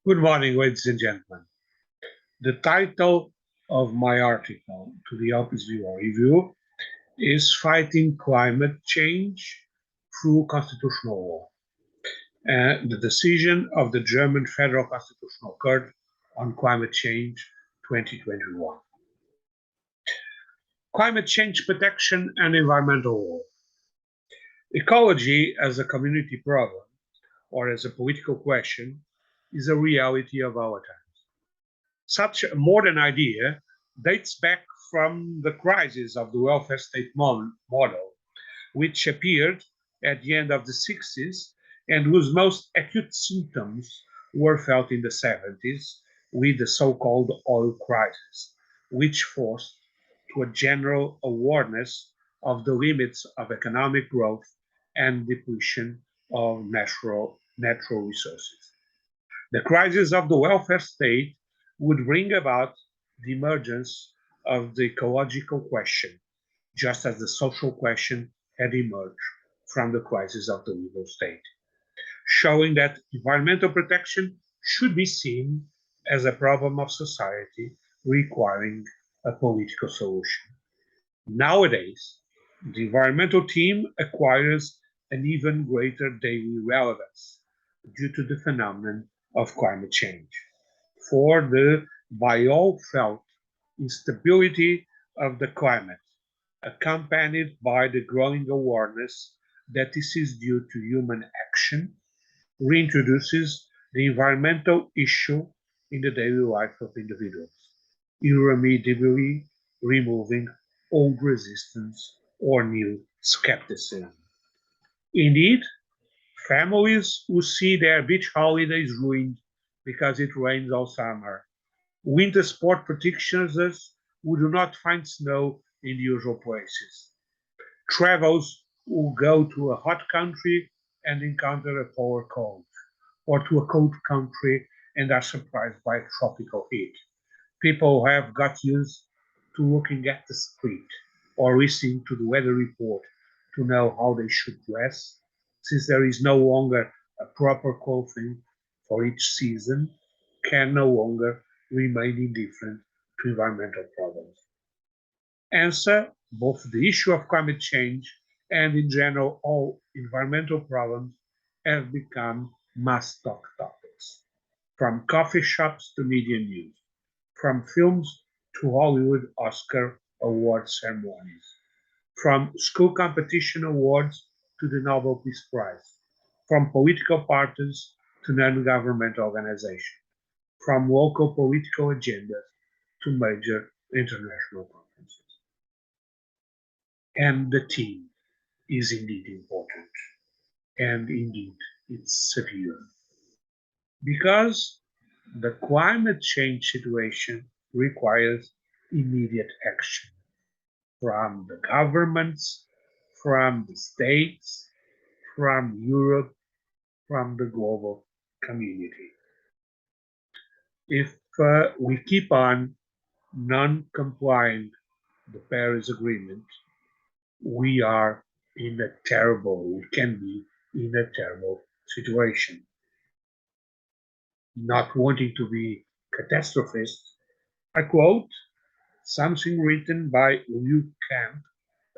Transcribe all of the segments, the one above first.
Good morning, ladies and gentlemen. The title of my article to the Office Viewer Review is Fighting Climate Change Through Constitutional Law, and the decision of the German Federal Constitutional Court on Climate Change 2021. Climate change protection and environmental law. Ecology as a community problem or as a political question is a reality of our time. Such a modern idea dates back from the crisis of the welfare state model, which appeared at the end of the 60s and whose most acute symptoms were felt in the 70s with the so-called oil crisis, which forced to a general awareness of the limits of economic growth and depletion of natural resources. The crisis of the welfare state would bring about the emergence of the ecological question, just as the social question had emerged from the crisis of the legal state, showing that environmental protection should be seen as a problem of society requiring a political solution. Nowadays, the environmental theme acquires an even greater daily relevance due to the phenomenon of climate change. For the by all felt instability of the climate, accompanied by the growing awareness that this is due to human action, reintroduces the environmental issue in the daily life of individuals, irremediably removing old resistance or new skepticism. Indeed, families who see their beach holidays ruined because it rains all summer, winter sport practitioners who do not find snow in the usual places, travelers who go to a hot country and encounter a polar cold, or to a cold country and are surprised by tropical heat. People have got used to looking at the street or listening to the weather report to know how they should dress, since there is no longer a proper clothing for each season, can no longer remain indifferent to environmental problems. Answer, both the issue of climate change and in general all environmental problems have become must talk topics, from coffee shops to media news, from films to Hollywood Oscar award ceremonies, from school competition awards to the Nobel Peace Prize, from political parties to non-governmental organizations, from local political agendas to major international conferences. And the theme is indeed important, and indeed it's severe, because the climate change situation requires immediate action from the governments, from the states, from Europe, from the global community. If we keep on non-complying the Paris Agreement, we are in a terrible, we can be in a terrible situation. Not wanting to be catastrophist, I quote something written by Liu Kang,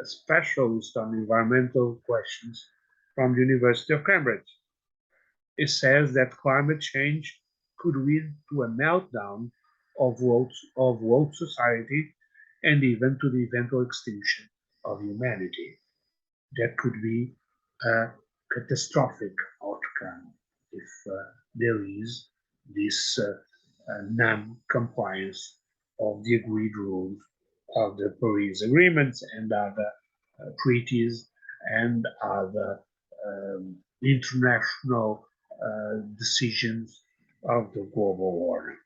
a specialist on environmental questions from the University of Cambridge. It says that climate change could lead to a meltdown of world society and even to the eventual extinction of humanity. That could be a catastrophic outcome if there is this non-compliance of the agreed rules of the Paris Agreement and other treaties and other international decisions of the global order.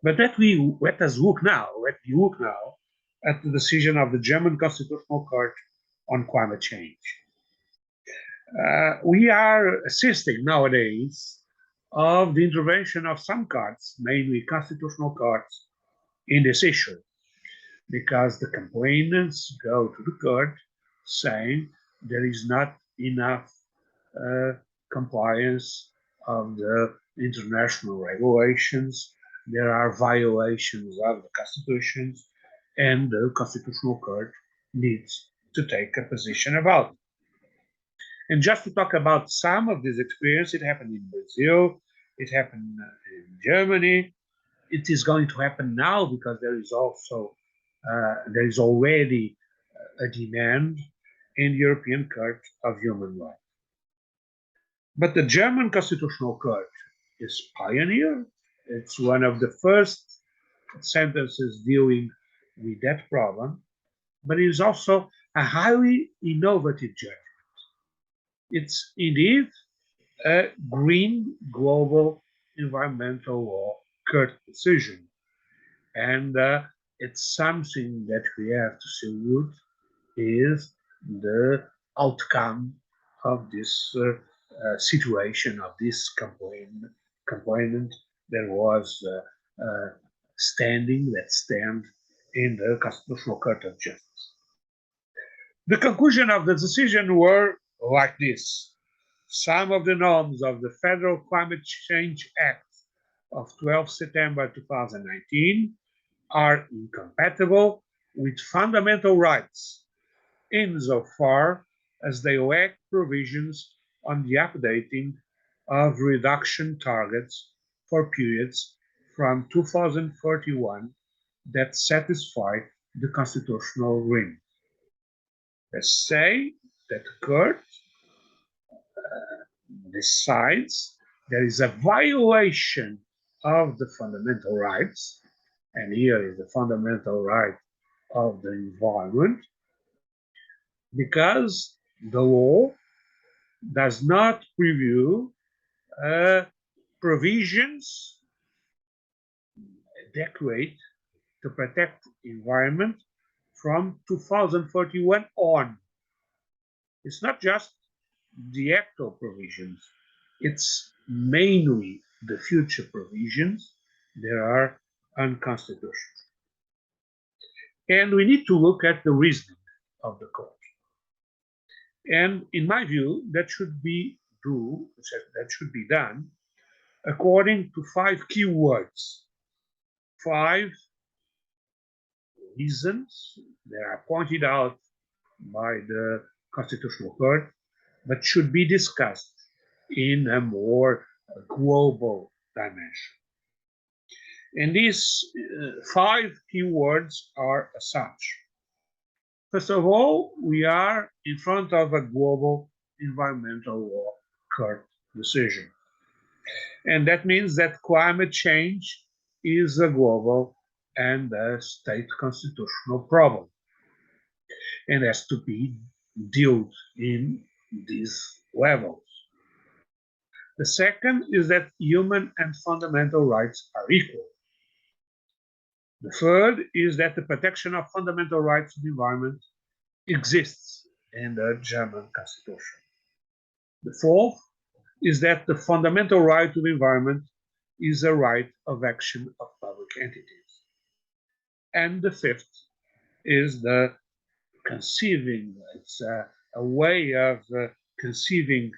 But let us look now. Let me look now at the decision of the German Constitutional Court on climate change. We are assisting nowadays of the intervention of some courts, mainly constitutional courts, in this issue, because the complainants go to the court saying there is not enough compliance of the international regulations, there are violations of the constitutions, and the Constitutional Court needs to take a position about it. And just to talk about some of this experience, it happened in Brazil, it happened in Germany, it is going to happen now because there is already a demand in the European Court of Human Rights. But the German Constitutional Court is pioneer. It's one of the first sentences dealing with that problem, but it is also a highly innovative judgment. It's indeed a green global environmental law court decision. And it's something that we have to salute is the outcome of this situation, of this complainant that was that stand in the Constitutional Court of Justice. The conclusion of the decision were like this. Some of the norms of the Federal Climate Change Act of 12 September 2019 are incompatible with fundamental rights insofar as they lack provisions on the updating of reduction targets for periods from 2041 that satisfy the constitutional limit. Let's say that the court decides there is a violation of the fundamental rights, and here is the fundamental right of the environment, because the law does not preview provisions adequate to protect environment from 2041 on. It's not just the actual provisions, it's mainly the future provisions that are unconstitutional. And we need to look at the reasoning of the court. And in my view, that should be done according to 5 key words, 5 reasons that are pointed out by the Constitutional Court, but should be discussed in a more global dimension. And these 5 key words are as such. First of all, we are in front of a global environmental law court decision. And that means that climate change is a global and a state constitutional problem and has to be dealt in these levels. The second is that human and fundamental rights are equal. The third is that the protection of fundamental rights of the environment exists in the German Constitution. The fourth is that the fundamental right to the environment is a right of action of public entities. And the fifth is the conceiving, it's a way of conceiving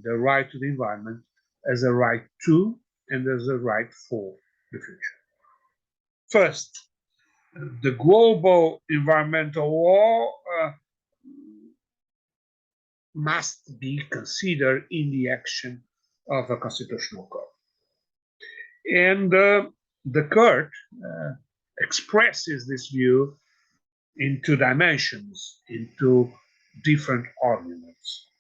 the right to the environment as a right to and as a right for the future. First, the global environmental law must be considered in the action of a constitutional court. And the court expresses this view in 2 dimensions, into different arguments.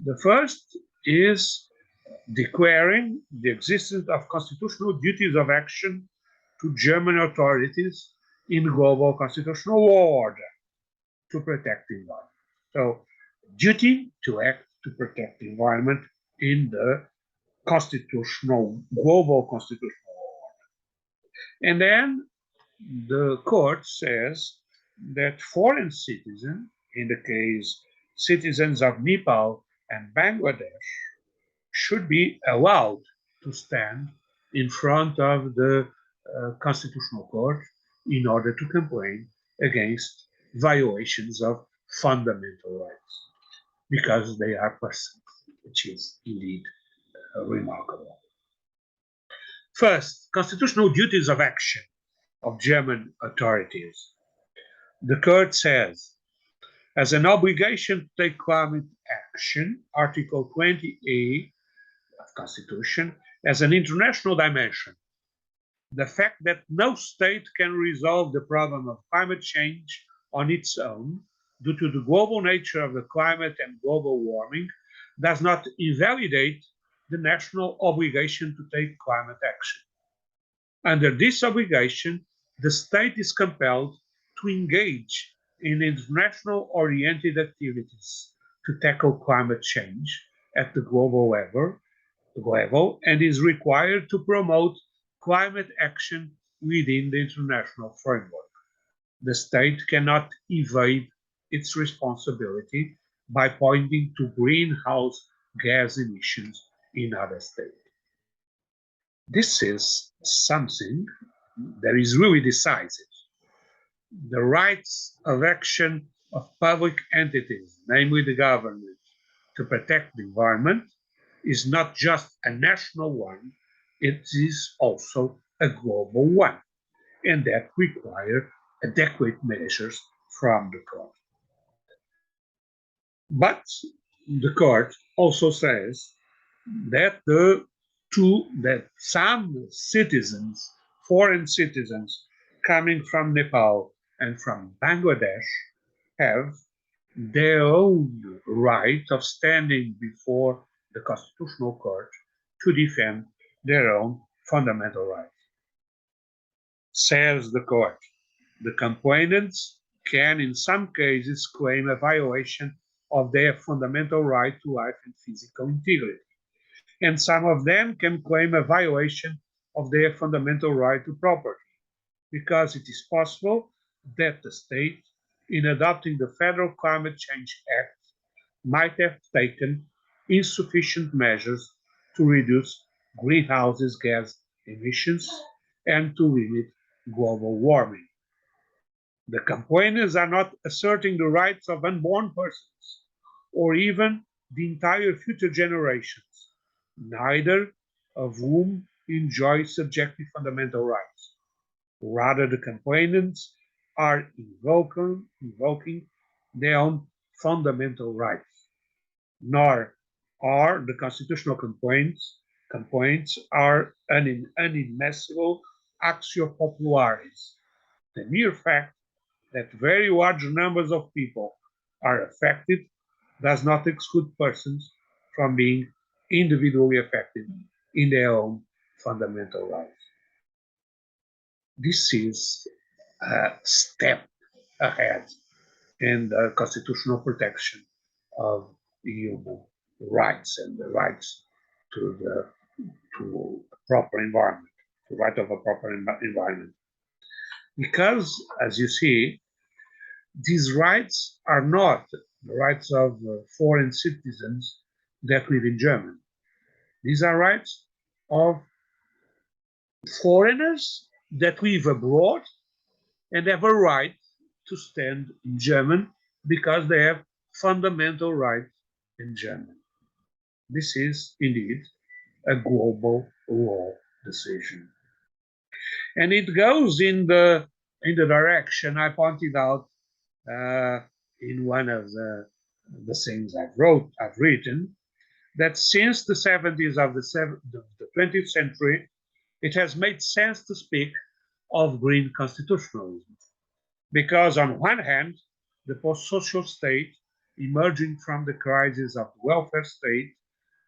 The first is declaring the existence of constitutional duties of action to German authorities in global constitutional law order to protect the environment. So, duty to act to protect the environment in the global constitutional order. And then the court says that foreign citizens, in the case citizens of Nepal and Bangladesh, should be allowed to stand in front of the Constitutional Court in order to complain against violations of fundamental rights, because they are persons, which is indeed remarkable. First, constitutional duties of action of German authorities. The court says, as an obligation to take climate action, Article 20A of Constitution, as an international dimension. The fact that no state can resolve the problem of climate change on its own due to the global nature of the climate and global warming does not invalidate the national obligation to take climate action. Under this obligation, the state is compelled to engage in international-oriented activities to tackle climate change at the global level and is required to promote climate action within the international framework. The state cannot evade its responsibility by pointing to greenhouse gas emissions in other states. This is something that is really decisive. The rights of action of public entities, namely the government, to protect the environment is not just a national one, it is also a global one, and that require adequate measures from the court. But the court also says that some citizens, foreign citizens coming from Nepal and from Bangladesh have their own right of standing before the Constitutional Court to defend their own fundamental rights. Says the court, the complainants can in some cases claim a violation of their fundamental right to life and physical integrity, and some of them can claim a violation of their fundamental right to property, because it is possible that the state, in adopting the Federal Climate Change Act, might have taken insufficient measures to reduce greenhouse gas emissions and to limit global warming. The complainants are not asserting the rights of unborn persons or even the entire future generations, neither of whom enjoy subjective fundamental rights. Rather, the complainants are invoking their own fundamental rights. Nor are the constitutional complaints are an inadmissible actio popularis. The mere fact that very large numbers of people are affected does not exclude persons from being individually affected in their own fundamental rights. This is a step ahead in the constitutional protection of human rights and the rights to a proper environment, the right of a proper environment. Because, as you see, these rights are not the rights of foreign citizens that live in Germany. These are rights of foreigners that live abroad and have a right to stand in German because they have fundamental rights in German. This is indeed a global law decision. And it goes in the direction I pointed out in one of the things I've written, that since the 70s of the 20th century, it has made sense to speak of green constitutionalism. Because on one hand, the post-social state, emerging from the crisis of the welfare state,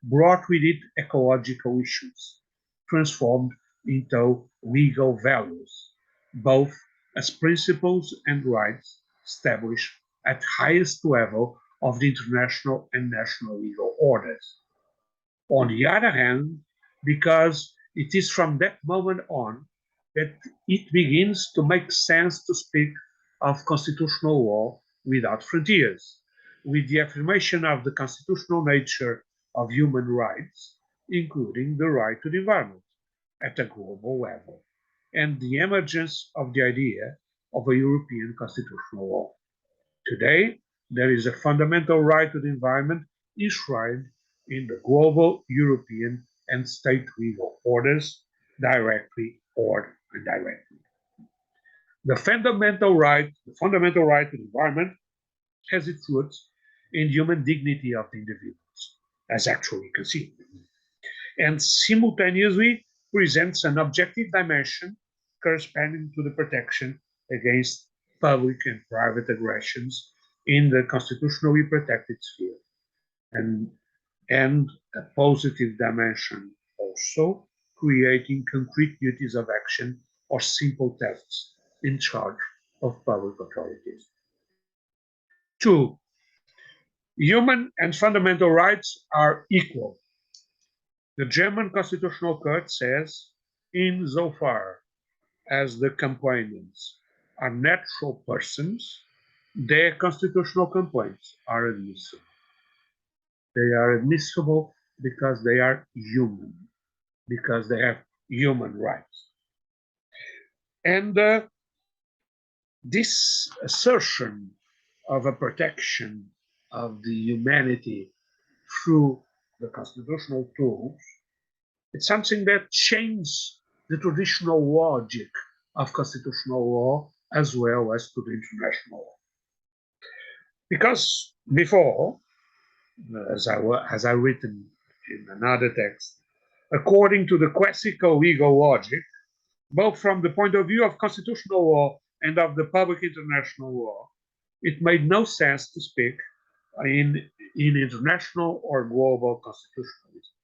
brought with it ecological issues, transformed into legal values, both as principles and rights established at highest level of the international and national legal orders. On the other hand, because it is from that moment on that it begins to make sense to speak of constitutional law without frontiers, with the affirmation of the constitutional nature of human rights, including the right to the environment, at a global level, and the emergence of the idea of a European constitutional law. Today, there is a fundamental right to the environment enshrined in the global European and state legal orders, directly or indirectly. The fundamental right to the environment has its roots in human dignity of the individuals, as actually conceived, and simultaneously presents an objective dimension corresponding to the protection against public and private aggressions in the constitutionally protected sphere, and, and a positive dimension also creating concrete duties of action or simple tasks in charge of public authorities. Two, human and fundamental rights are equal. The German Constitutional Court says, insofar as the complainants are natural persons, their constitutional complaints are admissible. They are admissible because they are human, because they have human rights. And this assertion of a protection of the humanity through the constitutional tools, it's something that changes the traditional logic of constitutional law as well as to the international law. Because before, as I written in another text, according to the classical legal logic, both from the point of view of constitutional law and of the public international law, it made no sense to speak in international or global constitutionalism,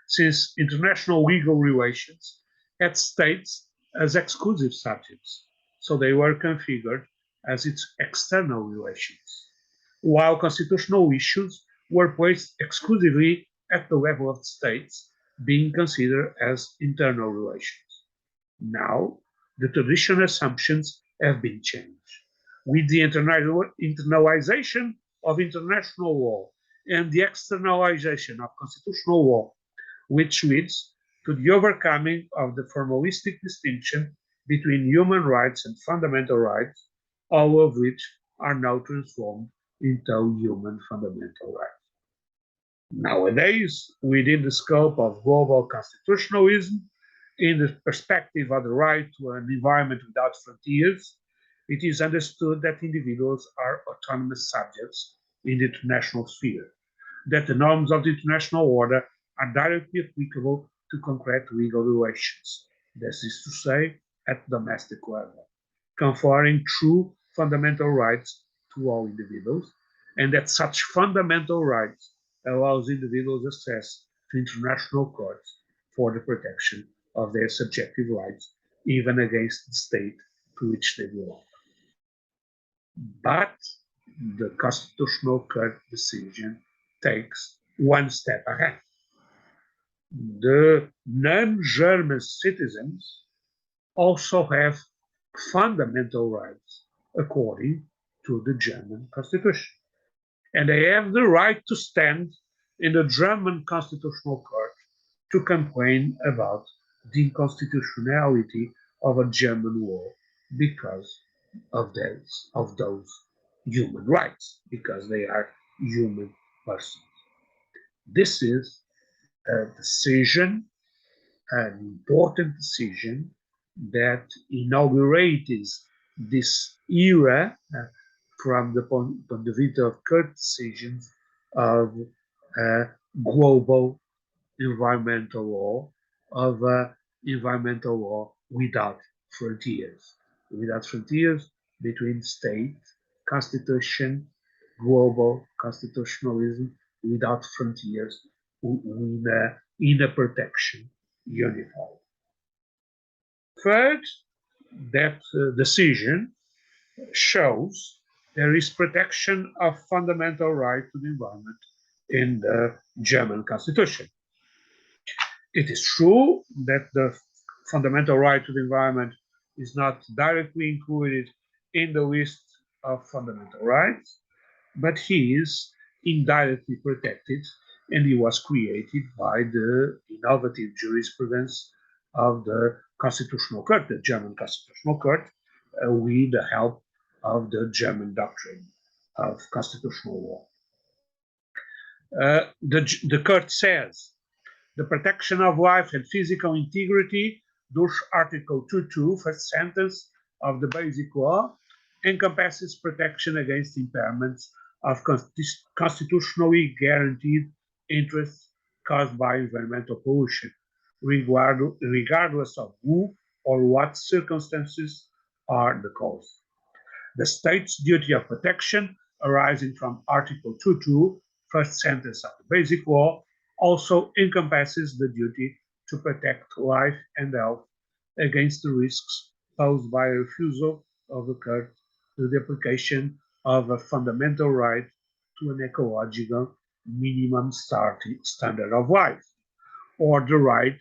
since international legal relations had states as exclusive subjects, so they were configured as its external relations, while constitutional issues were placed exclusively at the level of states, being considered as internal relations. Now, the traditional assumptions have been changed. With the internalization of international law and the externalization of constitutional law, which leads to the overcoming of the formalistic distinction between human rights and fundamental rights, all of which are now transformed into human fundamental rights. Nowadays, within the scope of global constitutionalism, in the perspective of the right to an environment without frontiers, it is understood that individuals are autonomous subjects in the international sphere, that the norms of the international order are directly applicable to concrete legal relations, this is to say, at domestic level, conferring true fundamental rights to all individuals, and that such fundamental rights allows individuals access to international courts for the protection of their subjective rights, even against the state to which they belong. But the Constitutional Court decision takes one step ahead. The non-German citizens also have fundamental rights according to the German Constitution. And they have the right to stand in the German Constitutional Court to complain about the inconstitutionality of a German law because of those human rights, because they are human persons. This is a decision, an important decision that inaugurates this era from the point of view of court decisions of global environmental law, of environmental law without frontiers between state, constitution, global constitutionalism without frontiers in a protection unified. Third, that decision shows there is protection of fundamental right to the environment in the German constitution. It is true that the fundamental right to the environment is not directly included in the list of fundamental rights, but he is indirectly protected, and he was created by the innovative jurisprudence of the Constitutional Court, the German Constitutional Court, with the help of the German doctrine of constitutional law. The court says The protection of life and physical integrity, thus Article 2.2, first sentence of the Basic Law, encompasses protection against impairments of constitutionally guaranteed interests caused by environmental pollution, regardless of who or what circumstances are the cause. The state's duty of protection arising from Article 2.2, first sentence of the Basic Law, also encompasses the duty to protect life and health against the risks posed by a refusal of the court to the application of a fundamental right to an ecological minimum standard of life, or the right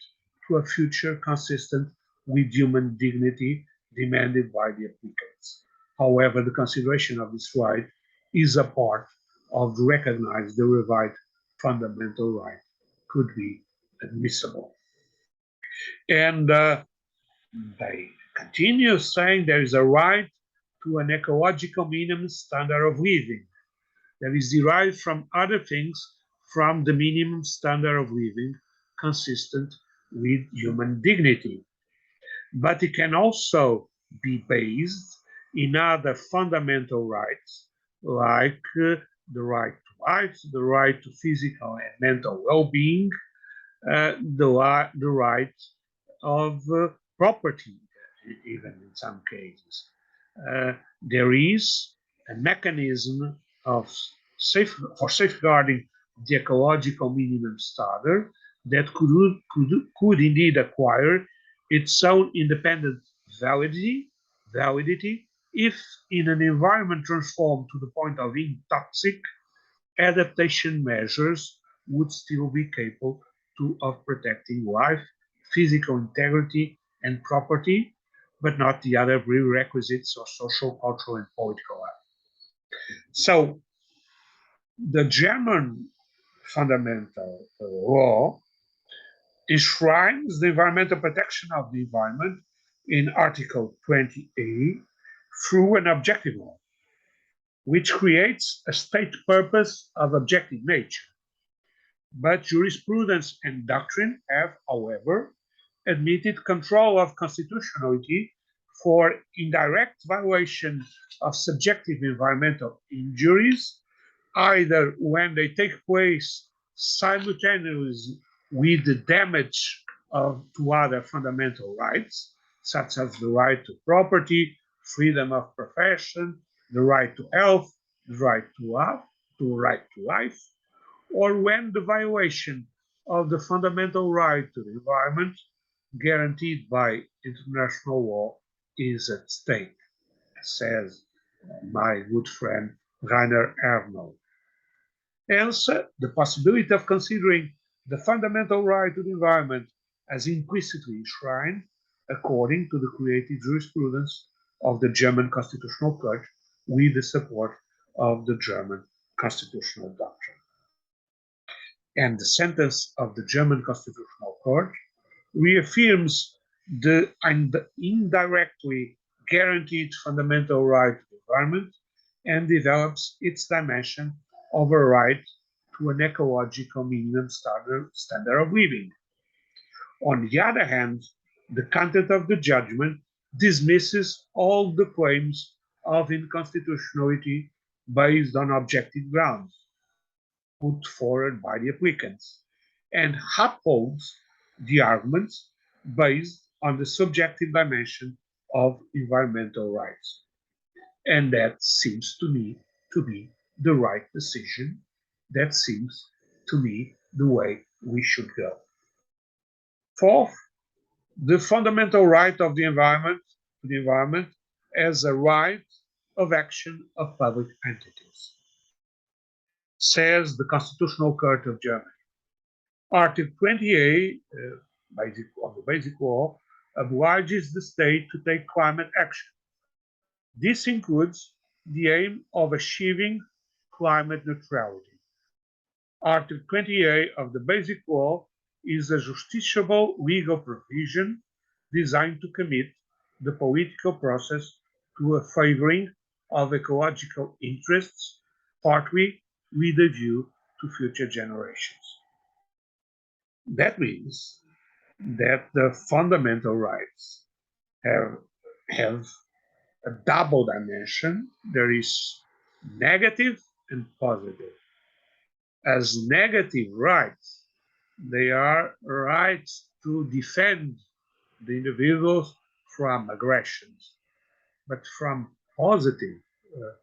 to a future consistent with human dignity demanded by the applicants. However, the consideration of this right is a part of the recognized derived fundamental right could be admissible. And they continue saying there is a right to an ecological minimum standard of living that is derived from other things from the minimum standard of living consistent with human dignity. But it can also be based in other fundamental rights, like the right to life, the right to physical and mental well-being, the right of property, even in some cases. There is a mechanism for safeguarding the ecological minimum standard that could indeed acquire its own independent validity if in an environment transformed to the point of being toxic, adaptation measures would still be capable of protecting life, physical integrity, and property, but not the other prerequisites of social, cultural, and political life. So the German fundamental law enshrines the environmental protection of the environment in Article 20A through an objective law, which creates a state purpose of objective nature. But jurisprudence and doctrine have, however, admitted control of constitutionality for indirect violation of subjective environmental injuries, either when they take place simultaneously with the damage to other fundamental rights, such as the right to property, freedom of profession, the right to health, the right to life, or when the violation of the fundamental right to the environment guaranteed by international law is at stake, says my good friend Rainer Arnold. Hence, the possibility of considering the fundamental right to the environment as implicitly enshrined according to the creative jurisprudence of the German Constitutional Court with the support of the German constitutional doctrine. And the sentence of the German Constitutional Court reaffirms the indirectly guaranteed fundamental right to the environment and develops its dimension of a right to an ecological minimum standard of living. On the other hand, the content of the judgment dismisses all the claims of inconstitutionality based on objective grounds put forward by the applicants and upholds the arguments based on the subjective dimension of environmental rights. And that seems to me to be the right decision. That seems to me the way we should go. Fourth, the fundamental right of the environment as a right of action of public entities, says the Constitutional Court of Germany. Article 28 of the Basic Law obliges the state to take climate action. This includes the aim of achieving climate neutrality. Article 28 of the Basic Law is a justiciable legal provision designed to commit the political process to a favoring of ecological interests, partly with a view to future generations. That means that the fundamental rights have a double dimension. There is negative and positive. As negative rights, they are rights to defend the individuals from aggressions, but from positive uh,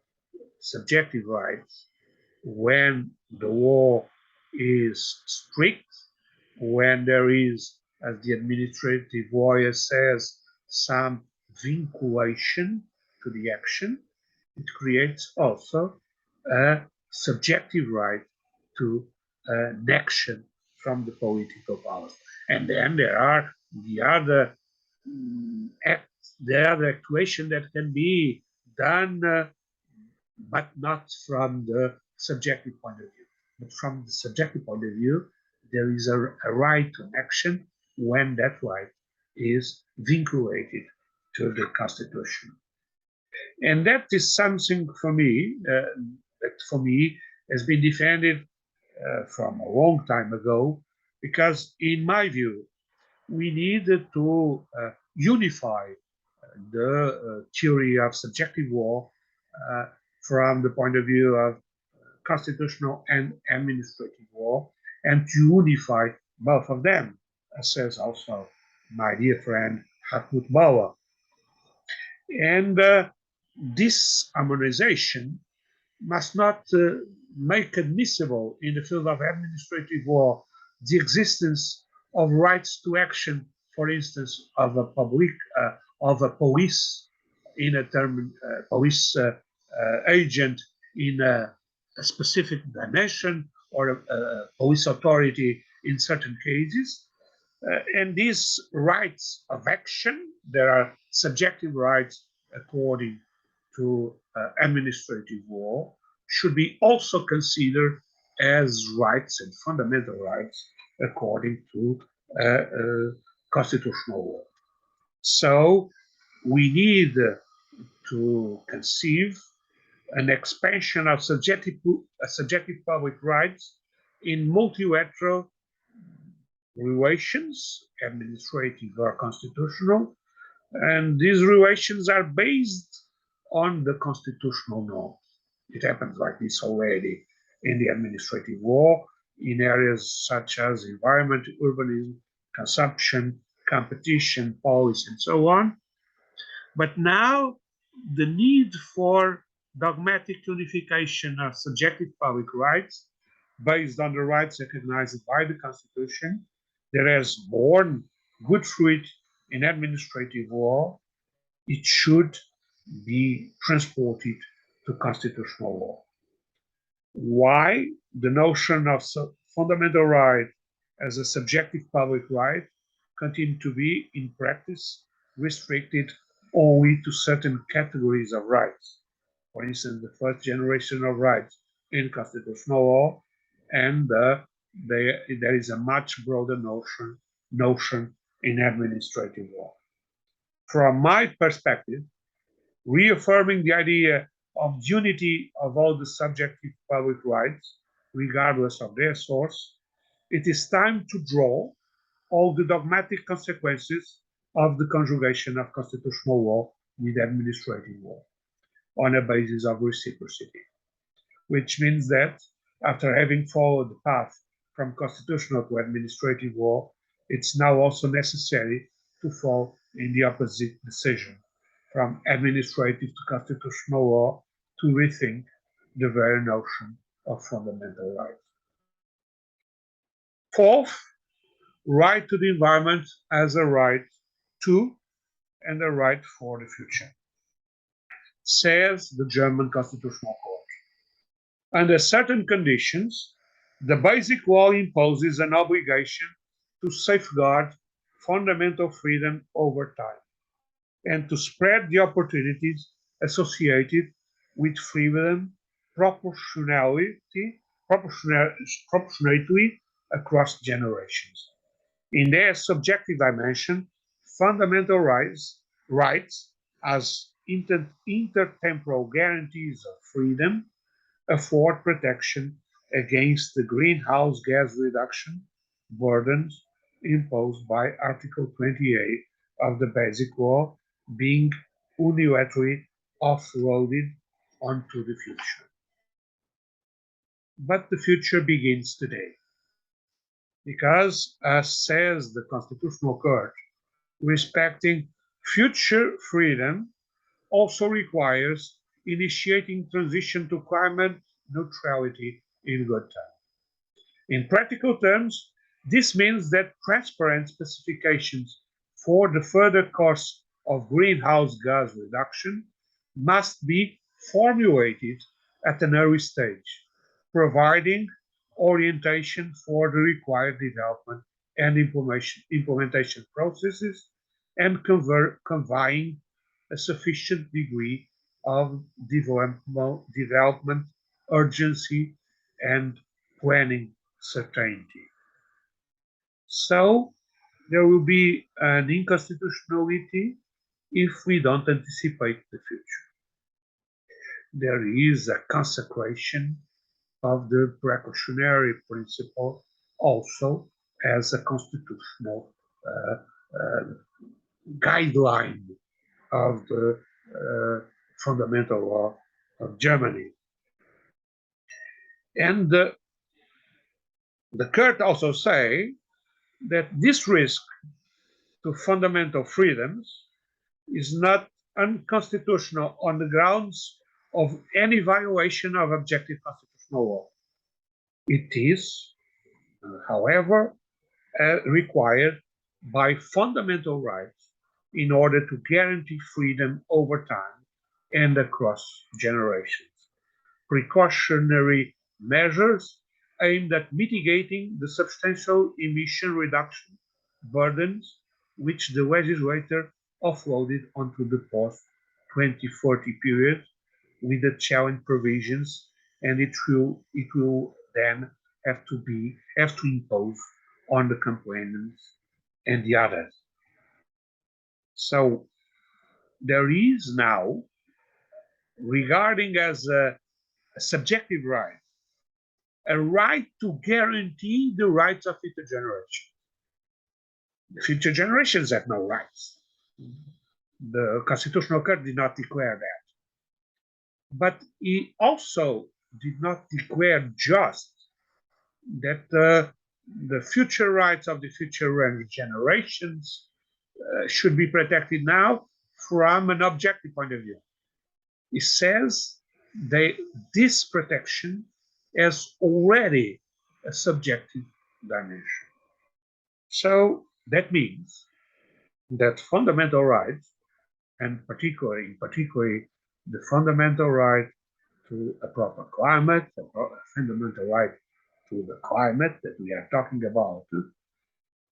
subjective rights, when the war is strict, when there is, as the administrative lawyer says, some vinculation to the action, it creates also a subjective right to an action from the political powers. And then there are the other acts, the other actuation that can be done, but not from the subjective point of view. But from the subjective point of view, there is a right to action when that right is vinculated to the Constitution. And that is something for me that for me has been defended from a long time ago, because in my view, we needed to unify the theory of subjective law uh, from the point of view of constitutional and administrative law, and to unify both of them, as says also my dear friend Hartmut Bauer. And this harmonization must not make admissible in the field of administrative law the existence of rights to action, for instance, of a public of a police in a term police agent in a specific dimension, or a police authority in certain cases. And these rights of action, there are subjective rights according to administrative law, should be also considered as rights and fundamental rights according to constitutional law. So we need to conceive an expansion of subjective public rights in multilateral relations, administrative or constitutional, and these relations are based on the constitutional norms. It happens like this already in the administrative law, in areas such as environment, urbanism, consumption, competition, policy, and so on. But now the need for dogmatic unification of subjective public rights based on the rights recognized by the Constitution that has borne good fruit in administrative law, it should be transported to constitutional law. Why the notion of fundamental right as a subjective public right continue to be, in practice, restricted only to certain categories of rights. For instance, the first generation of rights in constitutional law, and there is a much broader notion in administrative law. From my perspective, reaffirming the idea of unity of all the subjective public rights, regardless of their source, it is time to draw all the dogmatic consequences of the conjugation of constitutional law with administrative law on a basis of reciprocity, which means that after having followed the path from constitutional to administrative law, it's now also necessary to fall in the opposite decision, from administrative to constitutional law, to rethink the very notion of fundamental rights. Fourth, right to the environment as a right to and a right for the future, says the German Constitutional Court. Under certain conditions, the basic law imposes an obligation to safeguard fundamental freedom over time and to spread the opportunities associated with freedom proportionately across generations. In their subjective dimension, fundamental rights as intertemporal guarantees of freedom afford protection against the greenhouse gas reduction burdens imposed by Article 28 of the Basic Law being unilaterally offloaded onto the future. But the future begins today. Because, as says the Constitutional Court, respecting future freedom also requires initiating transition to climate neutrality in good time. In practical terms, this means that transparent specifications for the further course of greenhouse gas reduction must be formulated at an early stage, providing orientation for the required development and implementation processes, and conveying a sufficient degree of development urgency and planning certainty. So there will be an inconstitutionality if we don't anticipate the future. There is a consecration of the precautionary principle also as a constitutional guideline of the fundamental law of Germany. And the court also say that this risk to fundamental freedoms is not unconstitutional on the grounds of any violation of objective constitutional law. It is, however, required by fundamental rights in order to guarantee freedom over time and across generations. Precautionary measures aimed at mitigating the substantial emission reduction burdens which the legislator offloaded onto the post-2040 period with the challenge provisions, and it will then have to impose on the complainants and the others. So there is now, regarding as a subjective right, a right to guarantee the rights of future generations. The future generations have no rights. The Constitutional Court did not declare that. But he also did not declare just that the future rights of the future generations should be protected now from an objective point of view. He says this protection has already a subjective dimension. So that means that fundamental rights, and particularly the fundamental right to a proper climate, a fundamental right to the climate that we are talking about,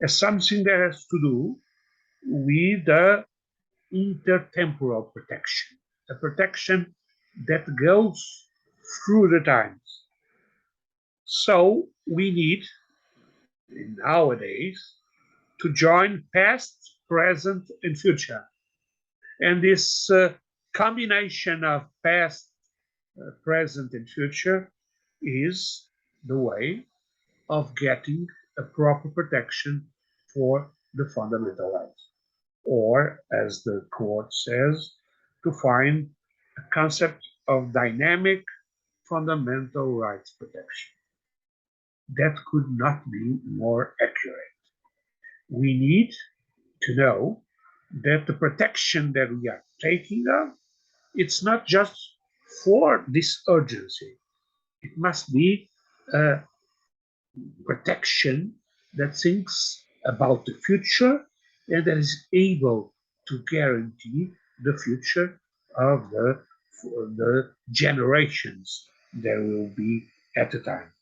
is something that has to do with the intertemporal protection, a protection that goes through the times. So we need, nowadays, to join past, present, and future. And this combination of past, present, and future is the way of getting a proper protection for the fundamental rights. Or, as the court says, to find a concept of dynamic fundamental rights protection. That could not be more accurate. We need to know that the protection that we are taking of, it's not just for this urgency. It must be a protection that thinks about the future and that is able to guarantee the future of the generations there will be at the time.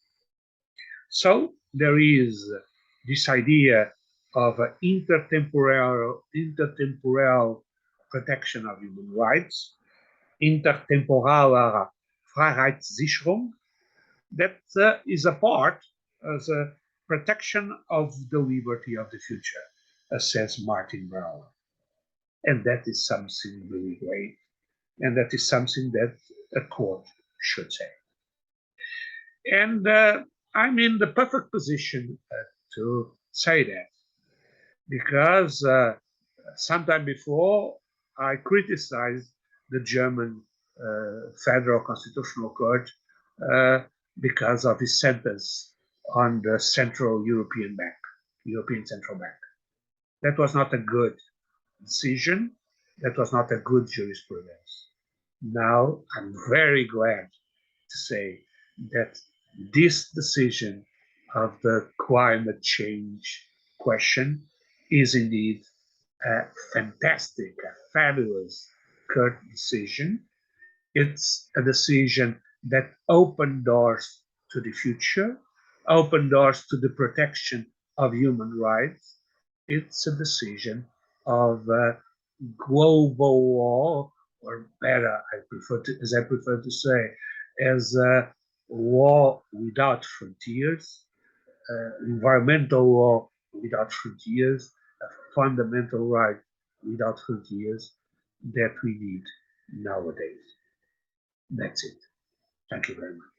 So there is this idea of intertemporal protection of human rights, intertemporaler Freiheitssicherung, that is a part as a protection of the liberty of the future, as says Martin Brown. And that is something really great, and that is something that a court should say. And I'm in the perfect position to say that, because sometime before I criticized the German Federal Constitutional Court uh, because of his sentence on the Central European Bank, European Central Bank. That was not a good decision. That was not a good jurisprudence. Now I'm very glad to say that this decision of the climate change question is indeed a fantastic, a fabulous court decision. It's a decision that opened doors to the future, opened doors to the protection of human rights. It's a decision of global law, or better, as I prefer to say, as a law without frontiers, environmental law without frontiers, a fundamental right without frontiers that we need nowadays. That's it. Thank you very much.